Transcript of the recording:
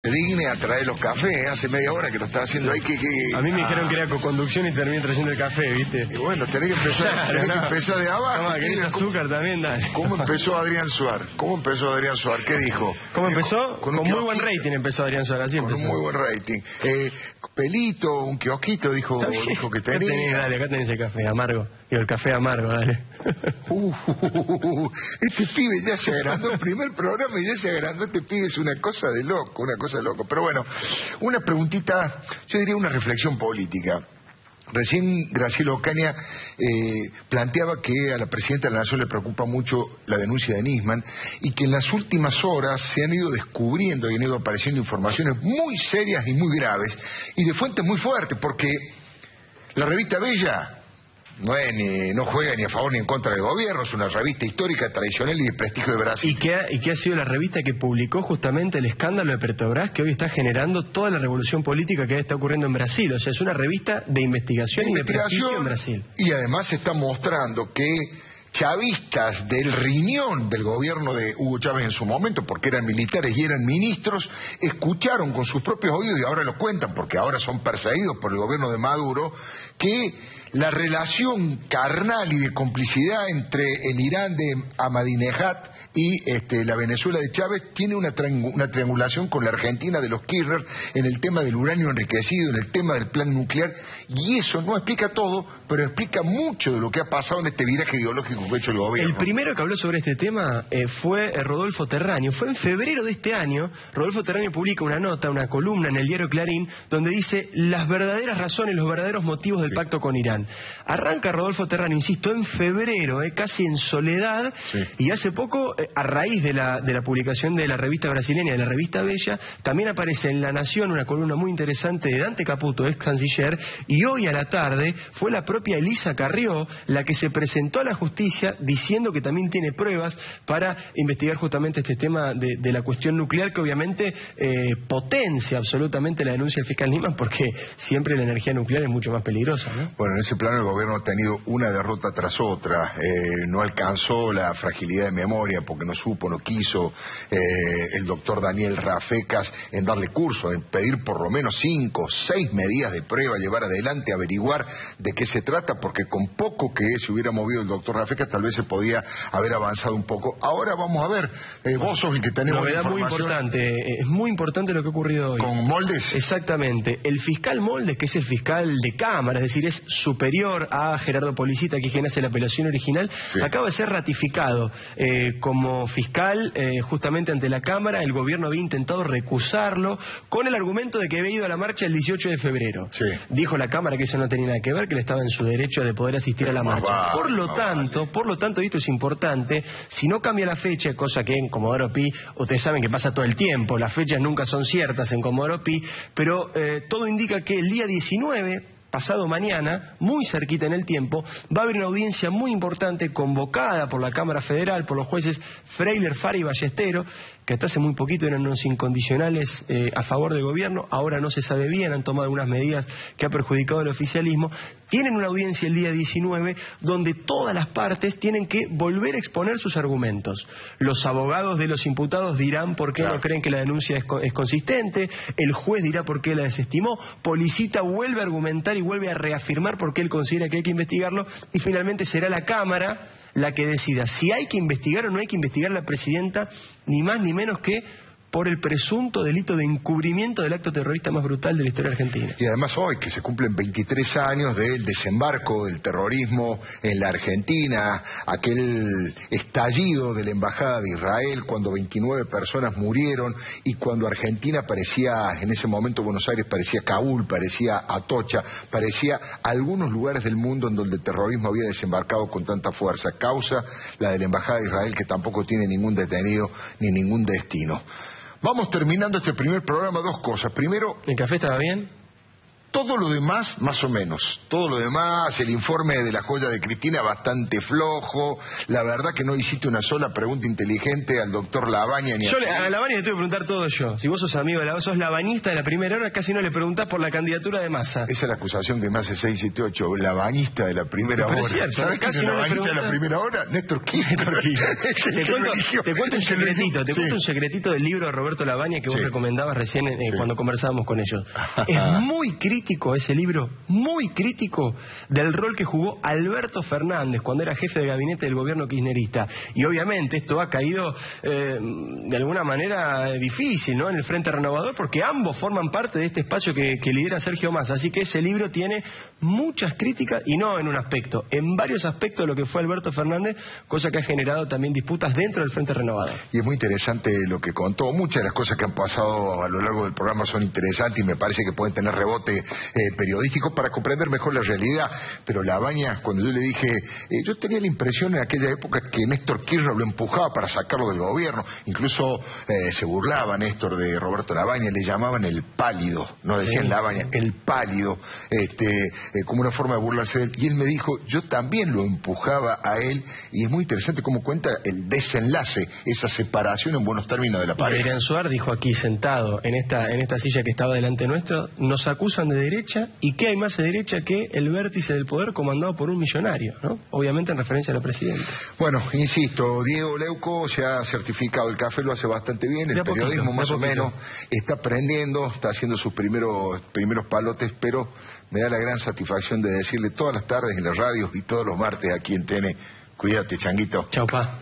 digne a traer los cafés, hace media hora que lo está haciendo ahí. A mí me dijeron que era co-conducción y terminé trayendo el café, ¿viste? Y bueno, tenés que empezar, que empezar de abajo. Toma, ¿querés azúcar también? Dale. ¿Cómo empezó Adrián Suar? ¿Qué dijo? ¿Cómo empezó? Con muy buen rating empezó Adrián Suar, así empezó. Con un muy buen rating. Pelito, un kiosquito, dijo que tenía. Dale, acá tenés el café amargo. Digo, el café amargo, dale. Este pibe ya se agrandó, el primer programa y ya se agrandó. Este pibe es una cosa de loco, Pero bueno, una preguntita, yo diría una reflexión política. Recién Graciela Ocaña planteaba que a la Presidenta de la Nación le preocupa mucho la denuncia de Nisman y que en las últimas horas se han ido descubriendo y han ido apareciendo informaciones muy serias y muy graves y de fuentes muy fuertes, porque la revista Bella no juega ni a favor ni en contra del gobierno, es una revista histórica, tradicional y de prestigio de Brasil. ¿Y qué ha sido la revista que publicó justamente el escándalo de Petrobras, que hoy está generando toda la revolución política que está ocurriendo en Brasil? O sea, es una revista de investigación y de prestigio en Brasil. Y además está mostrando que chavistas del riñón del gobierno de Hugo Chávez en su momento, porque eran militares y eran ministros, escucharon con sus propios oídos, y ahora lo cuentan porque ahora son perseguidos por el gobierno de Maduro, que la relación carnal y de complicidad entre el Irán de Ahmadinejad y la Venezuela de Chávez tiene una triangulación con la Argentina de los Kirchner en el tema del uranio enriquecido, en el tema del plan nuclear, y eso no explica todo, pero explica mucho de lo que ha pasado en este viraje ideológico que ha hecho el gobierno. El primero que habló sobre este tema fue Rodolfo Terráneo. Fue en febrero de este año. Rodolfo Terráneo publica una nota, una columna en el diario Clarín, donde dice las verdaderas razones, los verdaderos motivos del pacto con Irán. Arranca Rodolfo Terráneo, insisto, en febrero, casi en soledad, y hace poco, a raíz de la publicación de la revista brasileña, de la revista Bella, también aparece en La Nación una columna muy interesante de Dante Caputo, ex canciller, y hoy a la tarde fue la propia Elisa Carrió la que se presentó a la justicia diciendo que también tiene pruebas para investigar justamente este tema de la cuestión nuclear, que obviamente potencia absolutamente la denuncia del fiscal Nisman, porque siempre la energía nuclear es mucho más peligrosa, ¿no? Bueno, en ese plano el gobierno ha tenido una derrota tras otra, no alcanzó la fragilidad de memoria porque no supo, no quiso el doctor Daniel Rafecas en darle curso, en pedir por lo menos 5 o 6 medidas de prueba, llevar adelante, averiguar de qué se trata, porque con poco que se hubiera movido el doctor Rafecas tal vez se podía haber avanzado un poco. Ahora vamos a ver, vos sos el que tenemos la información. Muy importante, es muy importante lo que ha ocurrido hoy. ¿Con Moldes? Exactamente, el fiscal Moldes, que es el fiscal de Cámara, es decir, es superior a Gerardo Policita, que es quien hace la apelación original, acaba de ser ratificado como fiscal justamente ante la Cámara. El gobierno había intentado recusarlo con el argumento de que había ido a la marcha el 18 de febrero. Dijo la Cámara que eso no tenía nada que ver, que él estaba en su derecho de poder asistir a la marcha. Por lo tanto, esto es importante, si no cambia la fecha, cosa que en Comodoro Pi, ustedes saben que pasa todo el tiempo, las fechas nunca son ciertas en Comodoro Pi, pero todo indica que el día 19, pasado mañana, muy cerquita en el tiempo, va a haber una audiencia muy importante convocada por la Cámara Federal, por los jueces Freiler, Fara y Ballestero, que hasta hace muy poquito eran unos incondicionales a favor del gobierno, ahora no se sabe bien, han tomado algunas medidas que han perjudicado al oficialismo. Tienen una audiencia el día 19 donde todas las partes tienen que volver a exponer sus argumentos. Los abogados de los imputados dirán por qué no creen que la denuncia es consistente, el juez dirá por qué la desestimó, Policita vuelve a argumentar y vuelve a reafirmar por qué él considera que hay que investigarlo, y finalmente será la Cámara la que decida si hay que investigar o no hay que investigar a la Presidenta, ni más ni menos que por el presunto delito de encubrimiento del acto terrorista más brutal de la historia argentina. Y además hoy, que se cumplen 23 años del desembarco del terrorismo en la Argentina, aquel estallido de la Embajada de Israel cuando 29 personas murieron y cuando Argentina parecía, en ese momento Buenos Aires parecía Kabul, parecía Atocha, parecía algunos lugares del mundo en donde el terrorismo había desembarcado con tanta fuerza. Causa la de la Embajada de Israel, que tampoco tiene ningún detenido ni ningún destino. Vamos terminando este primer programa, 2 cosas. Primero, ¿el café estaba bien? todo lo demás, más o menos. Todo lo demás, el informe de la joya de Cristina, bastante flojo. La verdad que no hiciste una sola pregunta inteligente al doctor Labaña. A Labaña le tengo que preguntar todo yo. Si vos sos amigo de sos labañista de la primera hora, casi no le preguntás por la candidatura de Massa. Esa es la acusación que me hace 678, labañista de la primera hora. Es cierto, ¿Sabés quién es el labañista de la primera hora? Néstor Kirchner. Te cuento un secretito del libro de Roberto Labaña que vos recomendabas recién cuando conversábamos con ellos. Es muy crítico ese libro, muy crítico del rol que jugó Alberto Fernández cuando era jefe de gabinete del gobierno kirchnerista. Y obviamente esto ha caído de alguna manera difícil, ¿no?, en el Frente Renovador, porque ambos forman parte de este espacio que lidera Sergio Massa. Así que ese libro tiene muchas críticas, y no en un aspecto, en varios aspectos de lo que fue Alberto Fernández, cosa que ha generado también disputas dentro del Frente Renovador. Y es muy interesante lo que contó. Muchas de las cosas que han pasado a lo largo del programa son interesantes y me parece que pueden tener rebote periodístico para comprender mejor la realidad. Pero Labaña, cuando yo le dije, yo tenía la impresión en aquella época que Néstor Kirchner lo empujaba para sacarlo del gobierno. Incluso se burlaba Néstor de Roberto Labaña, le llamaban el pálido, no decían Labaña, el pálido, como una forma de burlarse de él. Y él me dijo, yo también lo empujaba a él, y es muy interesante cómo cuenta el desenlace, esa separación en buenos términos de la pareja. Adrián Suárez dijo aquí sentado en esta silla que estaba delante nuestro, nos acusan de derecha, y ¿qué hay más de derecha que el vértice del poder comandado por un millonario, ¿no? Obviamente en referencia a la presidenta. Bueno, insisto, Diego Leuco se ha certificado, el café lo hace bastante bien, el periodismo más o menos está aprendiendo, está haciendo sus primeros palotes, pero me da la gran satisfacción de decirle todas las tardes en la radio y todos los martes aquí en TN, cuídate, changuito. Chau, pa.